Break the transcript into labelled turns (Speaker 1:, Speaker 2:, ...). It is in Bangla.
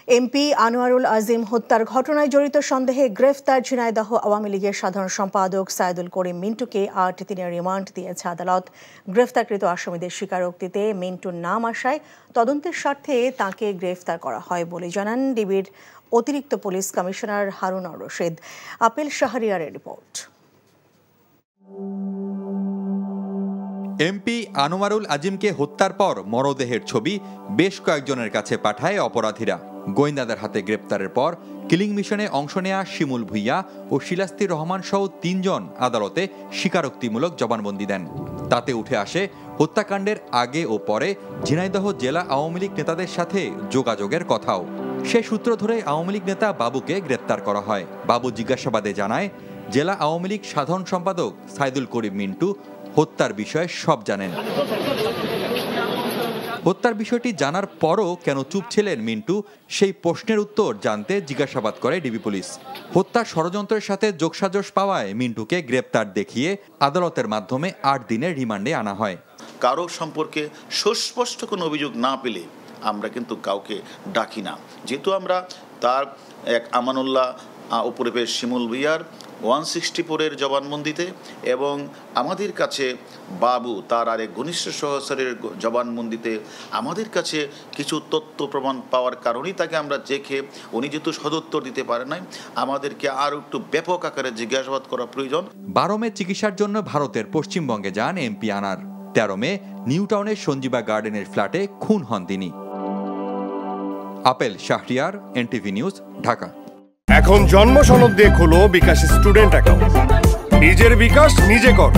Speaker 1: এমপি আনোয়ারুল আজিম হত্যার ঘটনায় জড়িত সন্দেহে গ্রেফতার ঝিনাইদহ আওয়ামী লীগের সাধারণ সম্পাদক সাইদুল করিম মিন্টুকে ৮ দিনের রিমান্ড দিয়েছে আদালত। গ্রেফতারকৃত আসামিদের স্বীকারোক্তিতে মিন্টুর নাম আসায় তদন্তের স্বার্থে তাঁকে গ্রেফতার করা হয় বলে জানান ডিবির অতিরিক্ত পুলিশ কমিশনার হারুন আর রশিদ। আপেল শাহরিয়ারের রিপোর্ট।
Speaker 2: এমপি আনোয়ারুল আজিমকে হত্যার পর মরদেহের ছবি বেশ কয়েকজনের কাছে পাঠায় অপরাধীরা। গোয়েন্দাদের হাতে গ্রেপ্তারের পর কিলিং মিশনে অংশ নেয়া শিমুল ভুইয়া ও শিলাস্তির রহমান সহ ৩ জন আদালতে স্বীকারোক্তিমূলক জবানবন্দি দেন। তাতে উঠে আসে হত্যাকাণ্ডের আগে ও পরে ঝিনাইদহ জেলা আওয়ামী লীগ নেতাদের সাথে যোগাযোগের কথাও। সে সূত্র ধরে আওয়ামী লীগ নেতা বাবুকে গ্রেপ্তার করা হয়। বাবু জিজ্ঞাসাবাদে জানায়, জেলা আওয়ামী লীগ সাধারণ সম্পাদক সাইদুল করিম মিন্টু হত্যার বিষয়ে সব জানেন। হত্যার বিষয়টি জানার পরও কেন চুপ ছিলেন মিন্টু, সেই প্রশ্নের উত্তর জানতে জিজ্ঞাসাবাদ করে ডিবি পুলিশ। হত্যার ষড়যন্ত্রের সাথে যোগসাজশ পাওয়ায় মিন্টুকে গ্রেপ্তার দেখিয়ে আদালতের মাধ্যমে ৮ দিনের রিমান্ডে আনা হয়।
Speaker 3: কারো সম্পর্কে সুস্পষ্ট কোনো অভিযোগ না পেলে আমরা কিন্তু কাউকে ডাকি না। যেহেতু আমরা তার এক আমানুল্লাহ উপরে শিমুল ভুইয়ার 164-এর জবানবন্দিতে এবং আমাদের কাছে বাবু তার আরেক ঘনিষ্ঠ সহচরের জবানবন্দিতে আমাদের কাছে কিছু তথ্য প্রমাণ পাওয়ার কারণেই তাকে আমরা দেখে উনি যেহেতু সদুত্তর দিতে পারে নাই, আমাদেরকে আরও একটু ব্যাপক আকারে জিজ্ঞাসাবাদ করা প্রয়োজন।
Speaker 2: 12 মে চিকিৎসার জন্য ভারতের পশ্চিমবঙ্গে যান এমপি আনার। 13 মে নিউ টাউনের সঞ্জীবা গার্ডেনের ফ্ল্যাটে খুন হন তিনি। Apple Shahriar, NTV news, Dhaka.
Speaker 4: এখন জন্ম সনদ দিয়ে খোলো বিকাশ স্টুডেন্ট অ্যাকাউন্ট। নিজের বিকাশ নিজে কর।